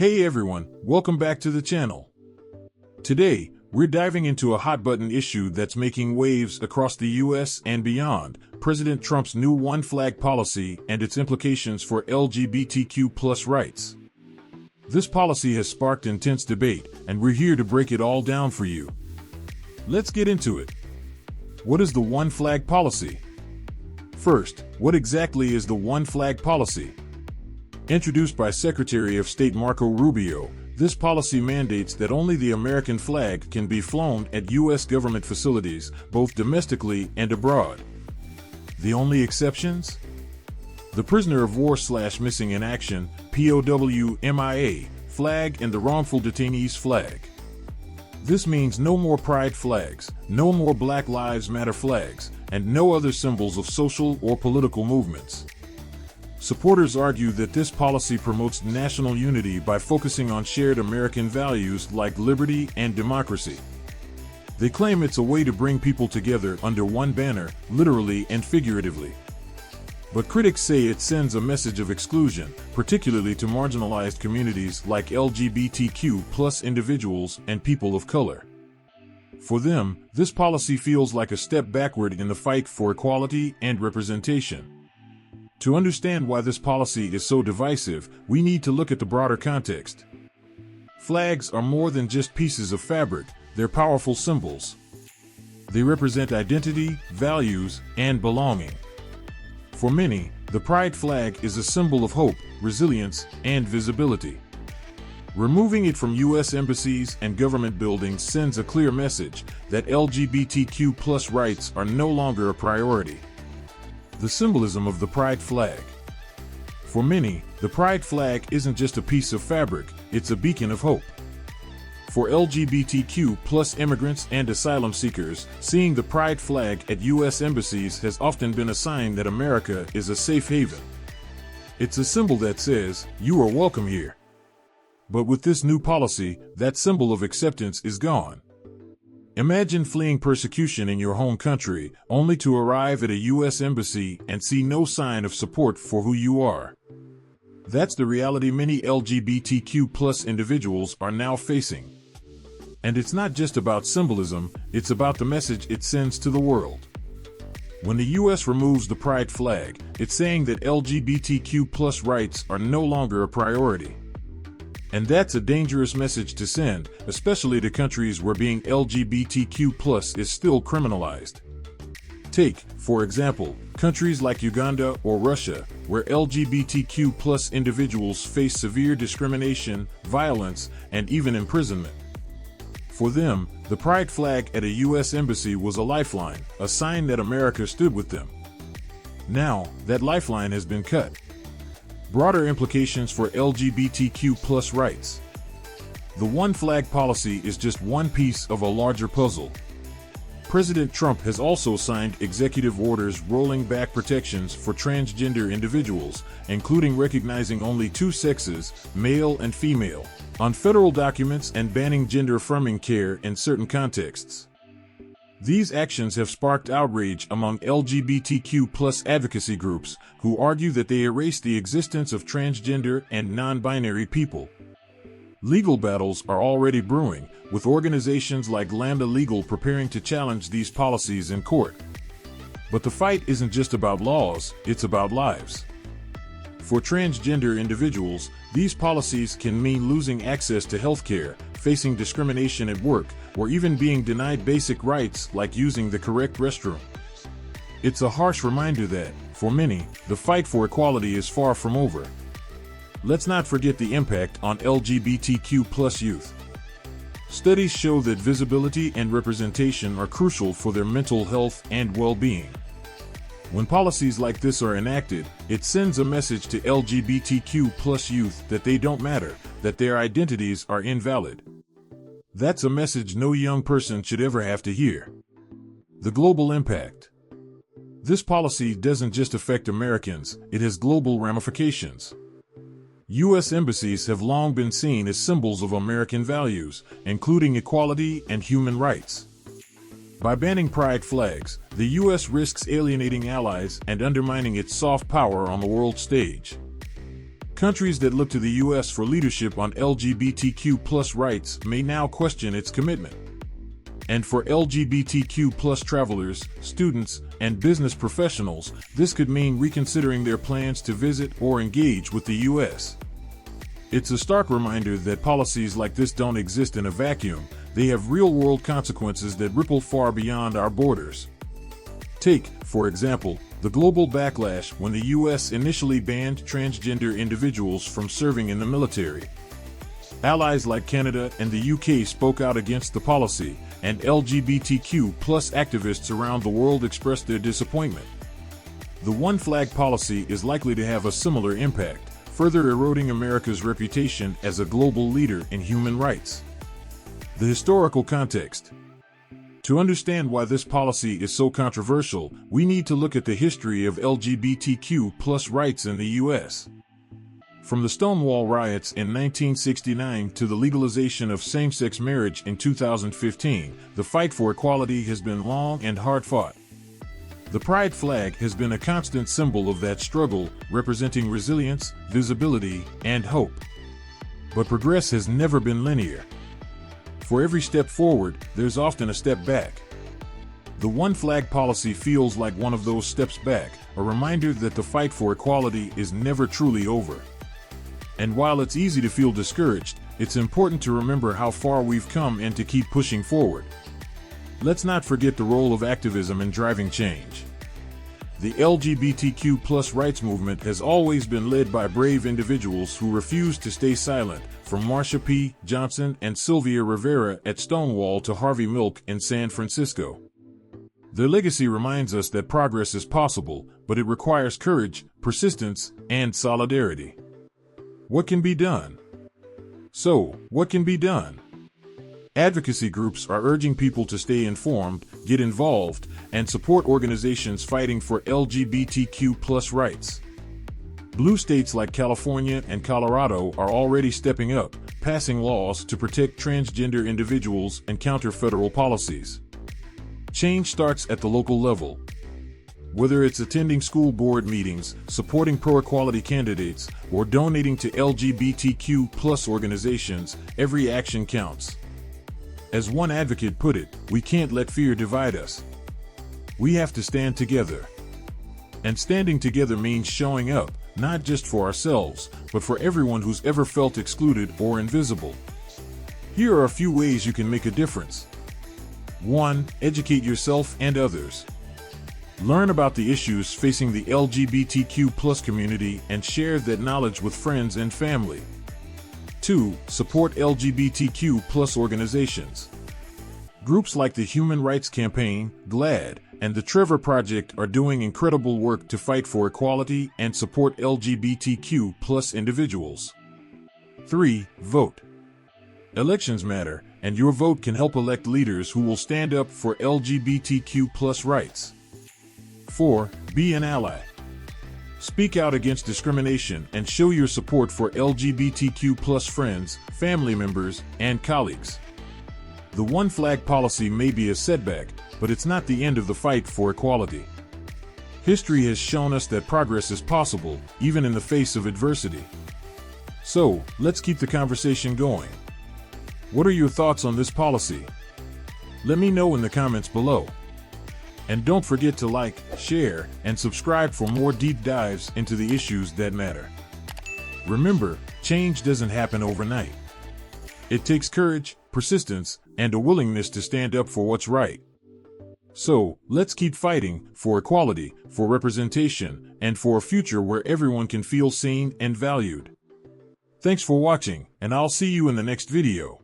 Hey everyone, welcome back to the channel. Today, we're diving into a hot-button issue that's making waves across the US and beyond, President Trump's new one flag policy and its implications for LGBTQ+ rights. This policy has sparked intense debate, and we're here to break it all down for you. Let's get into it. What is the one flag policy? First, what exactly is the one flag policy? Introduced by Secretary of State Marco Rubio, this policy mandates that only the American flag can be flown at U.S. government facilities, both domestically and abroad. The only exceptions? The prisoner of war/missing in action (POW MIA) flag and the wrongful detainees flag. This means no more pride flags, no more Black Lives Matter flags, and no other symbols of social or political movements. Supporters argue that this policy promotes national unity by focusing on shared American values like liberty and democracy. They claim it's a way to bring people together under one banner, literally and figuratively. But critics say it sends a message of exclusion, particularly to marginalized communities like LGBTQ+ individuals and people of color. For them, this policy feels like a step backward in the fight for equality and representation. To understand why this policy is so divisive, we need to look at the broader context. Flags are more than just pieces of fabric, they're powerful symbols. They represent identity, values, and belonging. For many, the pride flag is a symbol of hope, resilience, and visibility. Removing it from U.S. embassies and government buildings sends a clear message that LGBTQ+ rights are no longer a priority. The symbolism of the pride flag. For many, the pride flag isn't just a piece of fabric, it's a beacon of hope. For LGBTQ+ immigrants and asylum seekers, seeing the pride flag at U.S. embassies has often been a sign that America is a safe haven. It's a symbol that says, "You are welcome here." But with this new policy, that symbol of acceptance is gone. Imagine fleeing persecution in your home country, only to arrive at a U.S. embassy and see no sign of support for who you are. That's the reality many LGBTQ+ individuals are now facing. And it's not just about symbolism, it's about the message it sends to the world. When the U.S. removes the pride flag, it's saying that LGBTQ+ rights are no longer a priority. And that's a dangerous message to send, especially to countries where being LGBTQ+ is still criminalized. Take, for example, countries like Uganda or Russia, where LGBTQ+ individuals face severe discrimination, violence, and even imprisonment. For them, the pride flag at a U.S. embassy was a lifeline, a sign that America stood with them. Now, that lifeline has been cut. Broader implications for LGBTQ+ rights. The one flag policy is just one piece of a larger puzzle. President Trump has also signed executive orders rolling back protections for transgender individuals, including recognizing only two sexes, male and female, on federal documents and banning gender-affirming care in certain contexts. These actions have sparked outrage among LGBTQ+ advocacy groups, who argue that they erase the existence of transgender and non-binary people. Legal battles are already brewing, with organizations like Lambda Legal preparing to challenge these policies in court. But the fight isn't just about laws, it's about lives. For transgender individuals, these policies can mean losing access to health care, facing discrimination at work, or even being denied basic rights like using the correct restroom. It's a harsh reminder that, for many, the fight for equality is far from over. Let's not forget the impact on LGBTQ+ youth. Studies show that visibility and representation are crucial for their mental health and well-being. When policies like this are enacted, it sends a message to LGBTQ+ youth that they don't matter, that their identities are invalid. That's a message no young person should ever have to hear. The global impact. This policy doesn't just affect Americans, it has global ramifications. U.S. embassies have long been seen as symbols of American values, including equality and human rights. By banning pride flags, the U.S. risks alienating allies and undermining its soft power on the world stage. Countries that look to the U.S. for leadership on LGBTQ+ rights may now question its commitment. And for LGBTQ+ travelers, students, and business professionals, this could mean reconsidering their plans to visit or engage with the U.S. It's a stark reminder that policies like this don't exist in a vacuum. They have real-world consequences that ripple far beyond our borders. Take, for example, the global backlash when the U.S. initially banned transgender individuals from serving in the military. Allies like Canada and the UK spoke out against the policy, and LGBTQ+ activists around the world expressed their disappointment. The one flag policy is likely to have a similar impact, further eroding America's reputation as a global leader in human rights. The historical context. To understand why this policy is so controversial, we need to look at the history of LGBTQ+ rights in the U.S. From the Stonewall riots in 1969 to the legalization of same-sex marriage in 2015, the fight for equality has been long and hard-fought. The pride flag has been a constant symbol of that struggle, representing resilience, visibility, and hope. But progress has never been linear. For every step forward, there's often a step back. The one flag policy feels like one of those steps back, a reminder that the fight for equality is never truly over. And while it's easy to feel discouraged, it's important to remember how far we've come and to keep pushing forward. Let's not forget the role of activism in driving change. The LGBTQ+ rights movement has always been led by brave individuals who refuse to stay silent, from Marsha P. Johnson and Sylvia Rivera at Stonewall to Harvey Milk in San Francisco. Their legacy reminds us that progress is possible, but it requires courage, persistence, and solidarity. What can be done? So, what can be done? Advocacy groups are urging people to stay informed, get involved, and support organizations fighting for LGBTQ+ rights. Blue states like California and Colorado are already stepping up, passing laws to protect transgender individuals and counter federal policies. Change starts at the local level. Whether it's attending school board meetings, supporting pro-equality candidates, or donating to LGBTQ+ organizations, every action counts. As one advocate put it, we can't let fear divide us. We have to stand together. And standing together means showing up, not just for ourselves, but for everyone who's ever felt excluded or invisible. Here are a few ways you can make a difference. 1. Educate yourself and others. Learn about the issues facing the LGBTQ+ community and share that knowledge with friends and family. 2. Support LGBTQ+ organizations. Groups like the Human Rights Campaign, GLAAD, and the Trevor Project are doing incredible work to fight for equality and support LGBTQ+ individuals. 3. Vote. Elections matter, and your vote can help elect leaders who will stand up for LGBTQ+ rights. 4. Be an ally. Speak out against discrimination and show your support for LGBTQ+ friends, family members, and colleagues. The one flag policy may be a setback, but it's not the end of the fight for equality. History has shown us that progress is possible, even in the face of adversity. So, let's keep the conversation going. What are your thoughts on this policy? Let me know in the comments below. And don't forget to like, share, and subscribe for more deep dives into the issues that matter. Remember, change doesn't happen overnight. It takes courage, persistence, and a willingness to stand up for what's right. So, let's keep fighting for equality, for representation, and for a future where everyone can feel seen and valued. Thanks for watching, and I'll see you in the next video.